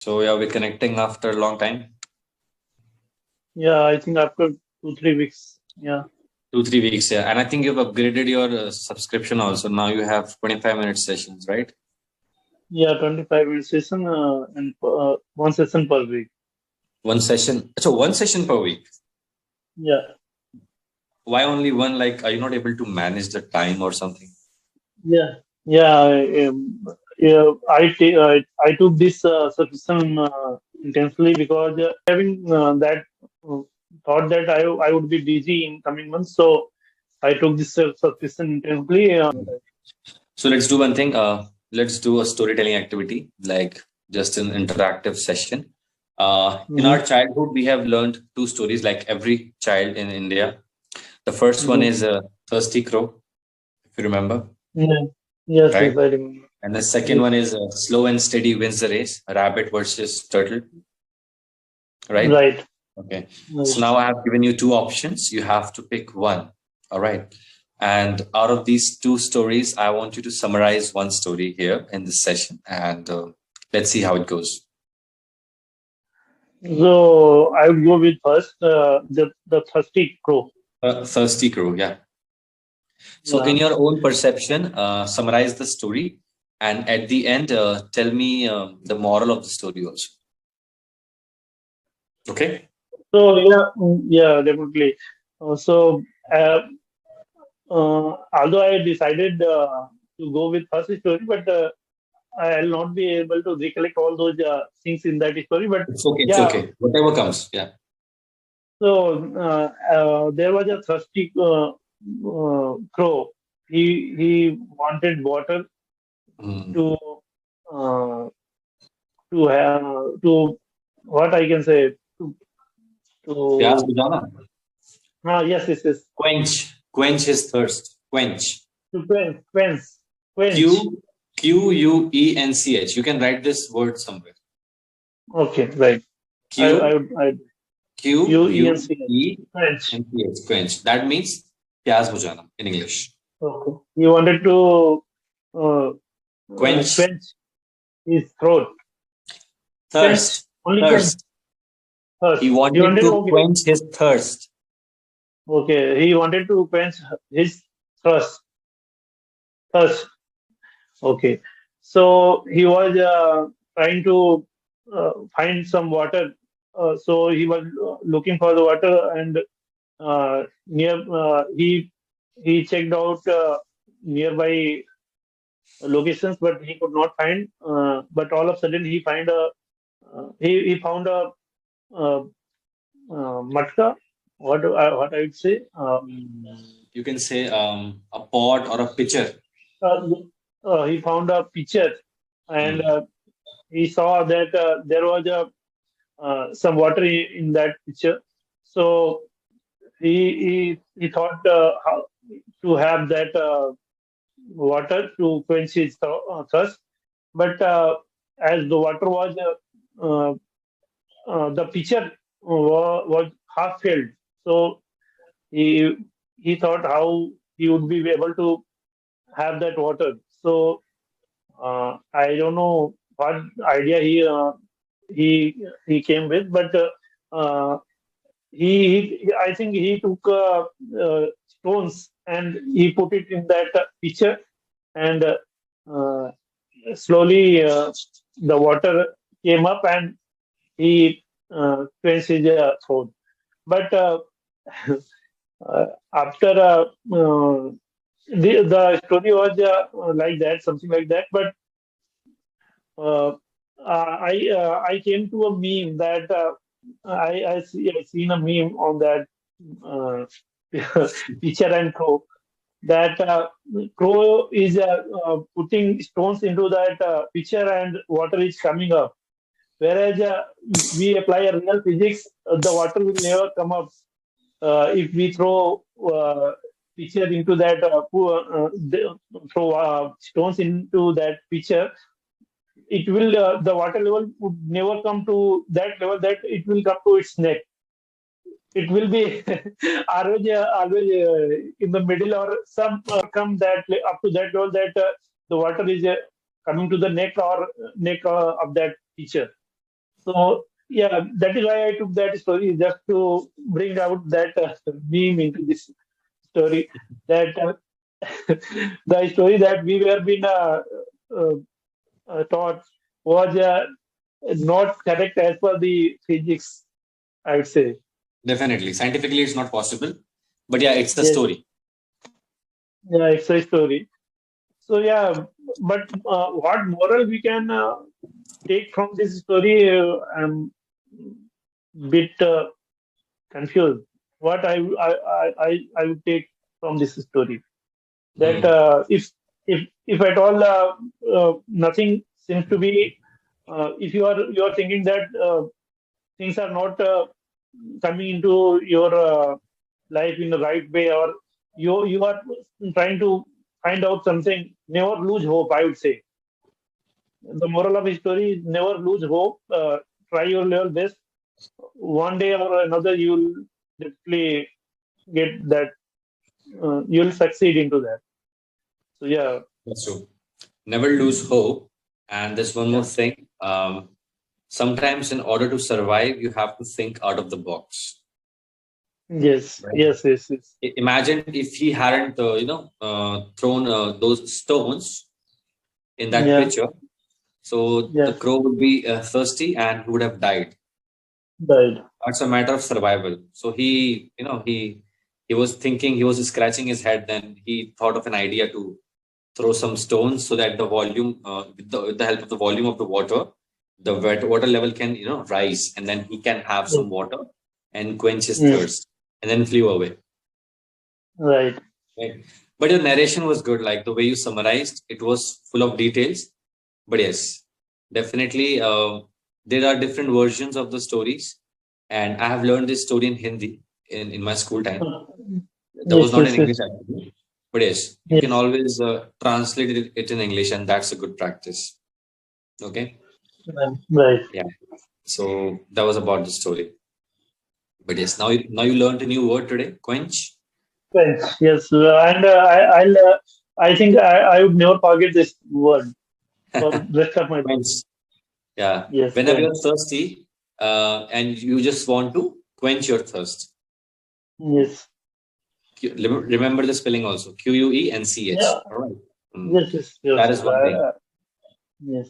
So yeah, we're connecting after a long time. Yeah, I think after 2-3 weeks. Yeah. 2-3 weeks, yeah. And I think you've upgraded your subscription also. Now you have 25-minute sessions, right? Yeah, 25 minute session and one session per week. One session. So one session per week. Yeah. Why only one? Like, are you not able to manage the time or something? Yeah. Yeah. Yeah. I took this subscription intensely because having that uh, thought that I would be busy in coming months, so I took this subscription intensely. So let's do one thing. Let's do a storytelling activity, like just an interactive session. In our Mhm, childhood, we have learned two stories, like every child in India. The first one mhm. is a thirsty crow, if you remember, Yeah. Yes, right? yes, I remember. And the second Yes. one is slow and steady wins the race, rabbit versus turtle, right? Right. Okay. So Right. now I have given you two options. You have to pick one. All right. And out of these two stories, I want you to summarize one story here in this session. And let's see how it goes. So I would go with first the thirsty crow. Thirsty crow. Yeah. So, in Yeah. your own perception, summarize the story. And at the end, tell me the moral of the story also. Okay. So yeah, yeah, definitely. So although I decided to go with first story, but I'll not be able to recollect all those things in that story. But It's okay. It's yeah, okay. Whatever comes. Yeah. so there was a thirsty crow. He wanted water Mm. to uh, to have to what I can say Pyas to bujana. yes, yes, yes, Quench his thirst. Quench. to quench. Q Quench. You can write this word somewhere. Okay, right. Q I Q U UENCH E quench. N C H. Quench. That means pyas bujana in English. Okay, he wanted to uh, Quench quench his throat. Quench thirst. only quench Thirst. thirst. He He wanted wanted to okay, quench his thirst. okay. He wanted to quench his thirst. Thirst. Okay. So he was trying to find some water. So he was looking for the water, and near he checked out nearby locations, but he could not find. But all of a sudden, he found a uh, matka. What I would say. You can say a pot or a pitcher. Uh, he found a pitcher, and Mm. he saw that there was a some water in that pitcher. So he thought how to have that water to quench his thirst. But as the water was uh, the pitcher was half filled, so he he thought how he would be able to have that water. So I don't know what idea he came with, but uh, I think he took stones and he put it in that pitcher, and uh, slowly the water came up and he quenched his throat. But after the story was like that, something like that. But uh, I came to a meme that I seen a meme on that uh, pitcher and crow, that crow is putting stones into that pitcher and water is coming up. Whereas we apply a real physics, the water will never come up if we throw pitcher into that throw stones into that pitcher. It will the water level would never come to that level that it will come to its neck. It will be always in the middle, or some come that up to that level that the water is coming to the neck or neck of that pitcher. So yeah, that is why I took that story, just to bring out that meme into this story. That the story that we were being uh, taught was not correct as per the physics, I would say. Definitely. Scientifically, it's not possible. But yeah, it's a Yes, story. yeah, it's a story. So yeah, but what moral we can take from this story? I'm bit confused. What I would take from this story, that Hmm. if at all nothing seems to be, if you are thinking that things are not coming into your life in the right way, or you are trying to find out something, never lose hope, I would say. The moral of the story is never lose hope. Try your level best. One day or another, you'll definitely get that. You'll succeed into that. So yeah, That's true. Never lose hope. And there's one more yeah, thing. Sometimes, in order to survive, you have to think out of the box. yes, Right? yes, yes, yes, Imagine if he hadn't, thrown those stones in that yeah, picture. So the yes, crow would be thirsty and he would have died. right, That's a matter of survival. So he was thinking, he was scratching his head. Then he thought of an idea to throw some stones so that the volume, with the help of the volume of the water, the water level can rise, and then he can have yes, some water and quench his yes, thirst, and then flew away. right, Right? But your narration was good, like the way you summarized. It was full of details. But yes, definitely, there are different versions of the stories, and I have learned this story in Hindi in my school time. That was yes, not in yes, English yes, actually, but yes, you can yes, always translate it in English, and that's a good practice. Okay, right. yeah. So that was about the story. But yes, now you learned a new word today, quench. Right. Yes, and I think I would never forget this word for rest of my life. Quench. Yeah. Yes, Whenever you're quench. thirsty, and you just want to quench your thirst. Yes. Remember the spelling also. Quench. Yeah. All right. Mm. Yes. Yes. Yes. That is one thing. Yes.